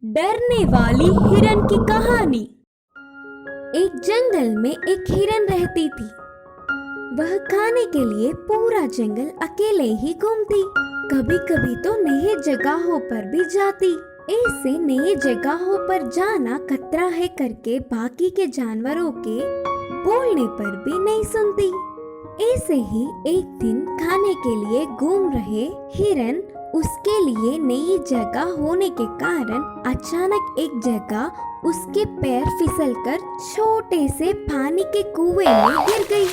डरने वाली हिरन की कहानी। एक जंगल में एक हिरन रहती थी। वह खाने के लिए पूरा जंगल अकेले ही घूमती। कभी कभी तो नई जगहों पर भी जाती। ऐसे नई जगहों पर जाना खतरा है करके बाकी के जानवरों के बोलने पर भी नहीं सुनती। ऐसे ही एक दिन खाने के लिए घूम रहे हिरन उसके लिए नई जगह होने के कारण अचानक एक जगह उसके पैर फिसलकर छोटे से पानी के कुएं में गिर गई।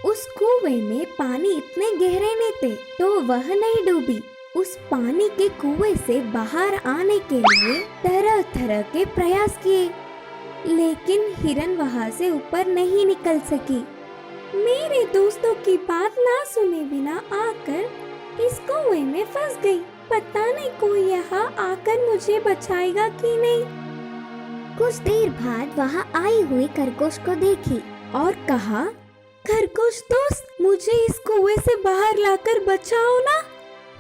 उस कुएं में पानी इतने गहरे में थे तो वह नहीं डूबी। उस पानी के कुएं से बाहर आने के लिए तरह तरह के प्रयास किए, लेकिन हिरन वहां से ऊपर नहीं निकल सकी। मेरे दोस्तों की बात ना सुने बिना आकर इस कुएं में फंस गई। पता नहीं कोई यहाँ आकर मुझे बचाएगा कि नहीं। कुछ देर बाद वहाँ आई हुई खरगोश को देखी और कहा, खरगोश दोस्त, मुझे इस कुएं से बाहर लाकर बचाओ ना।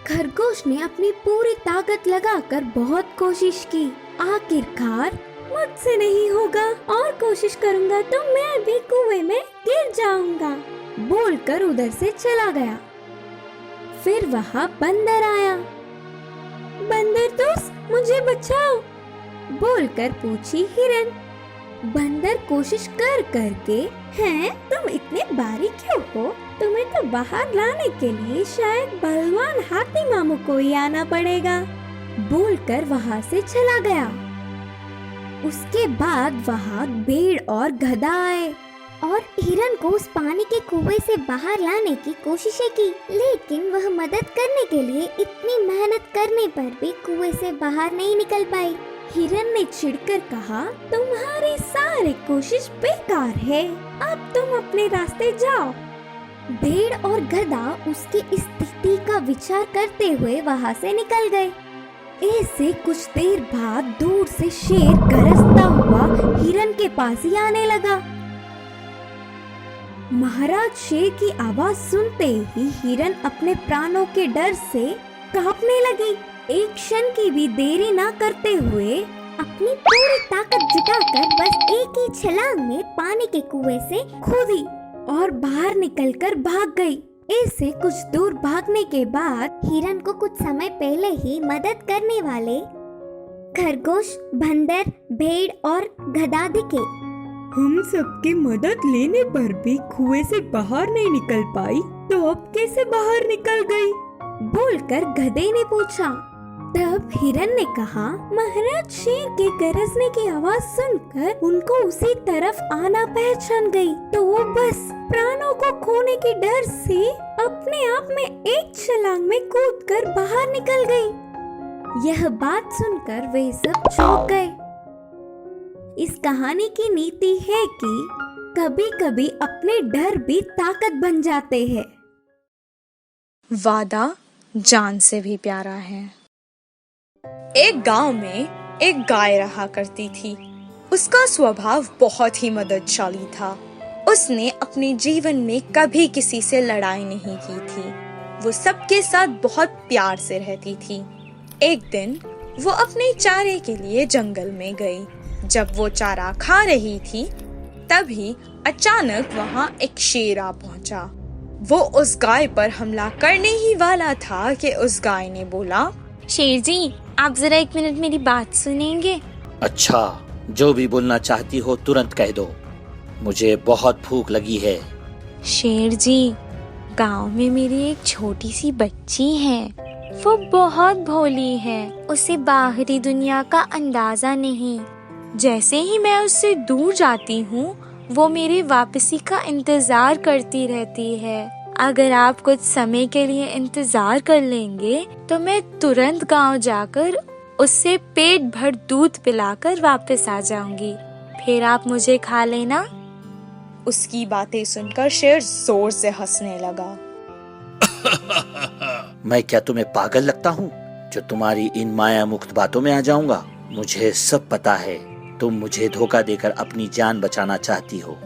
खरगोश ने अपनी पूरी ताकत लगाकर बहुत कोशिश की। आखिरकार मुझसे नहीं होगा, और कोशिश करूंगा तो मैं भी कुएं में गिर जाऊंगा, बोलकर उधर से चला गया। फिर वहाँ बंदर आया। बंदर दोस्त, मुझे बचाओ, बोलकर पूछी हिरन। बंदर कोशिश कर करके, हैं तुम इतने बारीक क्यों हो? तुम्हें तो बाहर लाने के लिए शायद बलवान हाथी मामू को ही आना पड़ेगा, बोलकर वहाँ से चला गया। उसके बाद वहाँ भेड़ और गधा आए और हिरन को उस पानी के कुएं से बाहर लाने की कोशिशें की, लेकिन वह मदद करने के लिए इतनी मेहनत करने पर भी कुएं से बाहर नहीं निकल पाई। हिरन ने चिढ़कर कहा, तुम्हारी सारी कोशिश बेकार है, अब तुम अपने रास्ते जाओ। भेड़ और गधा उसकी स्थिति का विचार करते हुए वहाँ से निकल गए। ऐसे कुछ देर बाद दूर से शेर गरजता हुआ हिरन के पास ही आने लगा। महाराज शेर की आवाज सुनते ही हिरन अपने प्राणों के डर से कांपने लगी। एक क्षण की भी देरी न करते हुए अपनी पूरी ताकत जुटाकर बस एक ही छलांग में पानी के कुएं से कूदी और बाहर निकलकर भाग गई। ऐसे कुछ दूर भागने के बाद हिरन को कुछ समय पहले ही मदद करने वाले खरगोश, बंदर, भेड़ और गधा दिखे। हम सबकी मदद लेने पर भी कुएं से बाहर नहीं निकल पाई, तो अब कैसे बाहर निकल गई? बोलकर गधे ने पूछा। तब हिरन ने कहा, महाराज शेर के गरजने की आवाज सुनकर उनको उसी तरफ आना पहचान गई, तो वो बस प्राणों को खोने के डर से अपने आप में एक छलांग में कूदकर बाहर निकल गई। यह बात सुनकर वे सब चौंक गए। इस कहानी की नीति है कि कभी कभी अपने डर भी ताकत बन जाते हैं। वादा जान से भी प्यारा है। एक गांव में एक गाय रहा करती थी। उसका स्वभाव बहुत ही मददशाली था। उसने अपने जीवन में कभी किसी से लड़ाई नहीं की थी। वो सबके साथ बहुत प्यार से रहती थी। एक दिन वो अपने चारे के लिए जंगल में गई। जब वो चारा खा रही थी, तभी अचानक वहाँ एक शेर आ पहुँचा। वो उस गाय पर हमला करने ही वाला था कि उस गाय ने बोला, शेर जी, आप जरा 1 मिनट मेरी बात सुनेंगे? अच्छा, जो भी बोलना चाहती हो तुरंत कह दो, मुझे बहुत भूख लगी है। शेर जी, गांव में मेरी एक छोटी सी बच्ची है। वो बहुत भोली है। उसे बाहरी दुनिया का अंदाजा नहीं। जैसे ही मैं उससे दूर जाती हूँ, वो मेरी वापसी का इंतजार करती रहती है। अगर आप कुछ समय के लिए इंतजार कर लेंगे तो मैं तुरंत गांव जाकर उससे पेट भर दूध पिलाकर वापस आ जाऊंगी। फिर आप मुझे खा लेना। उसकी बातें सुनकर शेर जोर से हंसने लगा। मैं क्या तुम्हें पागल लगता हूँ जो तुम्हारी इन माया मुक्त बातों में आ जाऊंगा? मुझे सब पता है, तुम मुझे धोखा देकर अपनी जान बचाना चाहती हो।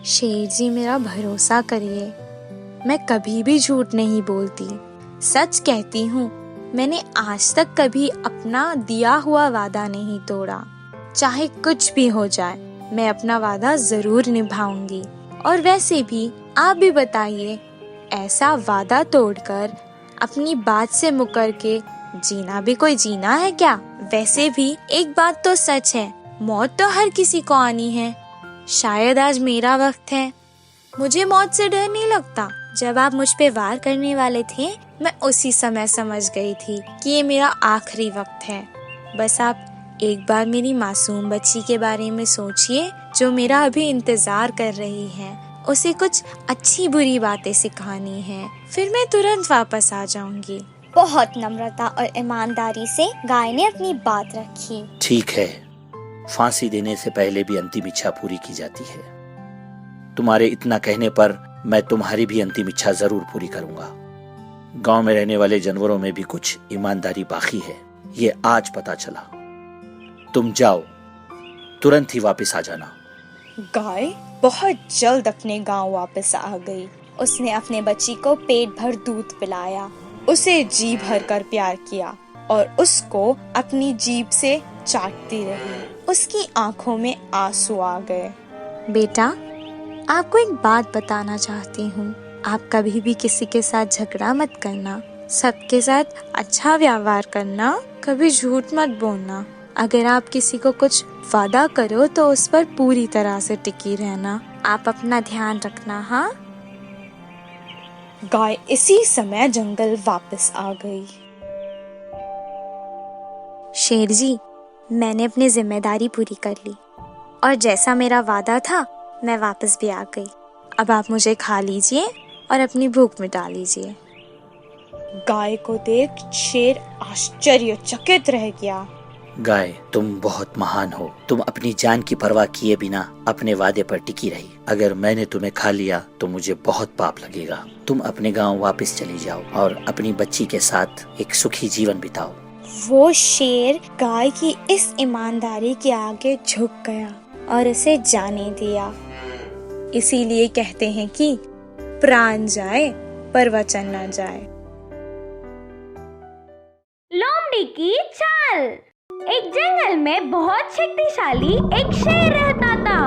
शेर जी, मेरा भरोसा करिए, मैं कभी भी झूठ नहीं बोलती, सच कहती हूँ। मैंने आज तक कभी अपना दिया हुआ वादा नहीं तोड़ा। चाहे कुछ भी हो जाए, मैं अपना वादा जरूर निभाऊंगी। और वैसे भी आप भी बताइए, ऐसा वादा तोड़कर अपनी बात से मुकर के जीना भी कोई जीना है क्या? वैसे भी एक बात तो सच है, मौत तो हर किसी को आनी है। शायद आज मेरा वक्त है। मुझे मौत से डर नहीं लगता। जब आप मुझ पे वार करने वाले थे, मैं उसी समय समझ गई थी कि ये मेरा आखिरी वक्त है। बस आप एक बार मेरी मासूम बच्ची के बारे में सोचिए, जो मेरा अभी इंतजार कर रही है। उसे कुछ अच्छी बुरी बातें सिखानी है, फिर मैं तुरंत वापस आ जाऊंगी। बहुत नम्रता और ईमानदारी से गाय ने अपनी बात रखी। ठीक है, फांसी देने से पहले भी अंतिम इच्छा पूरी की जाती है। तुम्हारे इतना कहने पर मैं तुम्हारी भी अंतिम इच्छा जरूर पूरी करूंगा। गांव में रहने वाले जानवरों में भी कुछ ईमानदारी बाकी है, ये आज पता चला। तुम जाओ, तुरंत ही वापस आ जाना। गाय बहुत जल्द अपने गांव वापस आ गई। उसने अपने बच्ची को पेट भर दूध पिलाया, उसे जी भर कर प्यार किया और उसको अपनी जीभ से चाटती रही। उसकी आंखों में आंसू आ गए। बेटा, आपको एक बात बताना चाहती हूँ। आप कभी भी किसी के साथ झगड़ा मत करना, सबके साथ अच्छा व्यवहार करना, कभी झूठ मत बोलना। अगर आप किसी को कुछ वादा करो तो उस पर पूरी तरह से टिकी रहना। आप अपना ध्यान रखना। हाँ। गाय इसी समय जंगल वापस आ गई। शेर जी, मैंने अपनी जिम्मेदारी पूरी कर ली और जैसा मेरा वादा था, मैं वापस भी आ गई। अब आप मुझे खा लीजिए और अपनी भूख मिटा लीजिए। गाय को देख शेर आश्चर्यचकित रह गया। गाय, तुम बहुत महान हो। तुम अपनी जान की परवाह किए बिना अपने वादे पर टिकी रही। अगर मैंने तुम्हें खा लिया तो मुझे बहुत पाप लगेगा। तुम अपने गांव वापस चली जाओ और अपनी बच्ची के साथ एक सुखी जीवन बिताओ। वो शेर गाय की इस ईमानदारी के आगे झुक गया और उसे जाने दिया। इसीलिए कहते हैं कि प्राण जाए पर वचन न जाए। लोमड़ी की चाल। एक जंगल में बहुत शक्तिशाली एक शेर रहता था।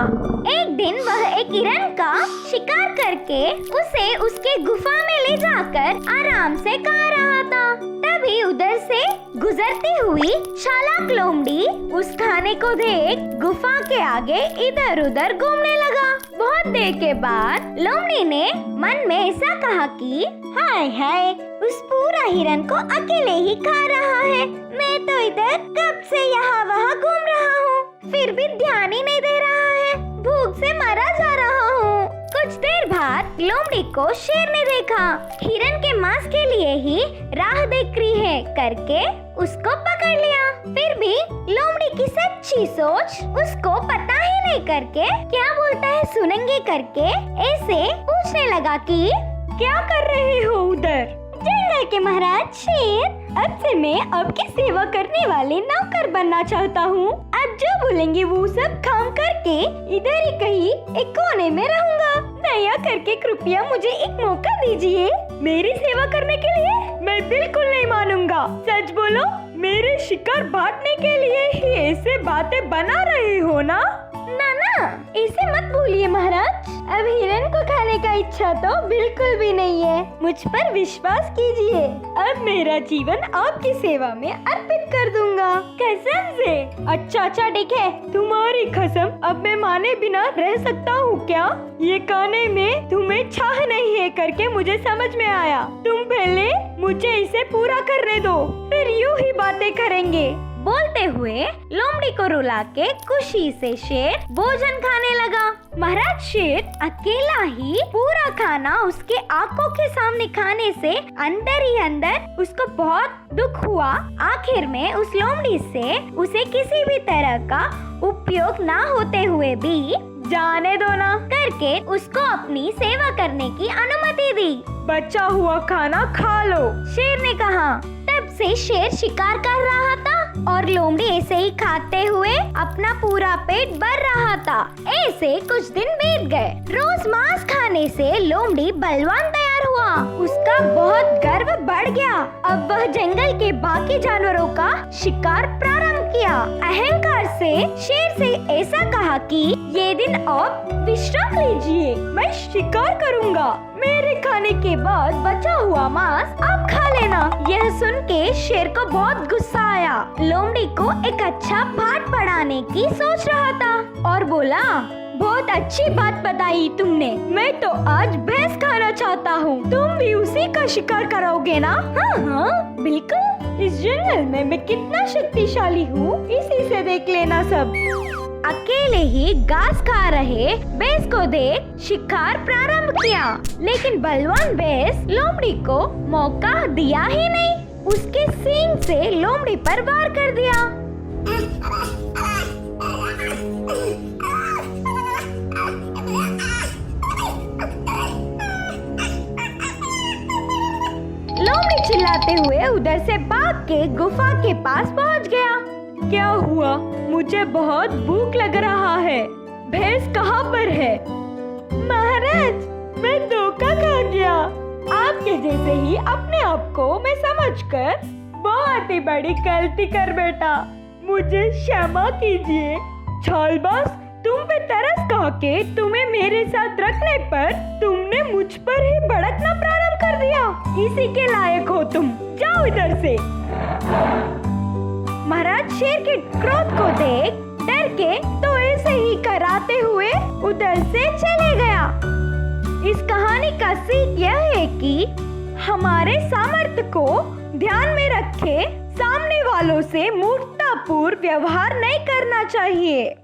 एक दिन वह एक हिरन का शिकार करके उसे उसके गुफा में ले जाकर आराम से खा रहा था। तभी उधर से गुजरती हुई चालाक लोमड़ी उस खाने को देख गुफा के आगे इधर उधर घूमने लगा। बहुत देर के बाद लोमड़ी ने मन में ऐसा कहा कि हाय हाय, उस पूरा हिरन को अकेले ही खा रहा है। मैं तो इधर कब से यहाँ वहाँ घूम रहा हूँ, फिर भी ध्यान ही नहीं दे रहा है। भूख से मरा जा रहा हूँ। कुछ देर बाद लोमड़ी को शेर ने देखा। हिरन के मांस के लिए ही राह देख रही है करके उसको पकड़ लिया। फिर भी लोमड़ी की सच्ची सोच उसको पता ही नहीं करके क्या बोलता है सुनेंगे करके ऐसे पूछने लगा कि क्या कर रहे हो उधर? जंगल के महाराज शेर, अब से मैं आपकी सेवा करने वाले नौकर बनना चाहता हूँ। आप जो बोलेंगे वो सब काम करके इधर ही कहीं एक कोने में रहूंगा। दया करके कृपया मुझे एक मौका दीजिए मेरी सेवा करने के लिए। मैं बिल्कुल नहीं मानूंगा। सच बोलो, मेरे शिकार बांटने के लिए ही ऐसे बातें बना रहे हो ना? ना, ऐसे मत बोलिए महाराज। अब हिरन को खाने का इच्छा तो बिल्कुल भी नहीं है। मुझ पर विश्वास कीजिए। अब मेरा जीवन आपकी सेवा में अर्पित कर दूंगा, कसम से। अच्छा ठीक है, तुम्हारी कसम अब मैं माने बिना रह सकता हूँ क्या? ये खाने में तुम्हें चाह नहीं है करके मुझे समझ में आया। तुम पहले मुझे इसे पूरा करने दो, फिर यूं ही बातें करेंगे। बोलते हुए लोमड़ी को रुला के खुशी से शेर भोजन खाने लगा। महाराज शेर अकेला ही पूरा खाना उसके आंखों के सामने खाने से अंदर ही अंदर उसको बहुत दुख हुआ। आखिर में उस लोमड़ी से उसे किसी भी तरह का उपयोग ना होते हुए भी जाने दो ना करके उसको अपनी सेवा करने की अनुमति दी। बचा हुआ खाना खा लो, शेर ने कहा। तब से शेर शिकार कर रहा था और लोमड़ी ऐसे ही खाते हुए अपना पूरा पेट भर रहा था। ऐसे कुछ दिन बीत गए। रोज मांस खाने से लोमड़ी बलवान तैयार हुआ। उसका बहुत गर्व बढ़ गया। अब वह जंगल के बाकी जानवरों का शिकार प्रारंभ किया। अहंकार से शेर से ऐसा कहा कि ये दिन आप विश्राम लीजिए, मैं शिकार करूंगा। मेरे खाने के बाद बचा हुआ मांस आप खा लेना। यह सुन के शेर को बहुत गुस्सा आया। लोमड़ी को एक अच्छा पाठ पढ़ाने की सोच रहा था और बोला, बहुत अच्छी बात बताई तुमने। मैं तो आज भैंस खाना चाहता हूँ। तुम भी उसी का शिकार करोगे ना? हाँ हाँ बिल्कुल। इस जंगल में मैं कितना शक्तिशाली हूँ, इसी से देख लेना सब। अकेले ही घास खा रहे भैंस को देख शिकार प्रारंभ किया, लेकिन बलवान भैंस लोमड़ी को मौका दिया ही नहीं। उसके सींग से लोमड़ी पर वार कर दिया। लोमड़ी चिल्लाते हुए उधर से भाग के गुफा के पास पहुंच गया। क्या हुआ? मुझे बहुत भूख लग रहा है। भैंस कहाँ पर है? महाराज, मैं धोखा खा गया। आपके जैसे ही अपने आप को मैं समझकर बहुत ही बड़ी गलती कर बैठा। मुझे क्षमा कीजिए। छालबाज, तुम पे तरस खा के तुम्हें मेरे साथ रखने पर तुमने मुझ पर ही भड़कना प्रारंभ कर दिया। इसी के लायक हो तुम। जाओ इधर से। महाराज शेर के क्रोध को देख डर के तो ऐसे ही कराते हुए उधर से चले गया। इस कहानी का सीख यह है कि हमारे सामर्थ्य को ध्यान में रखे सामने वालों से मूर्खतापूर्ण व्यवहार नहीं करना चाहिए।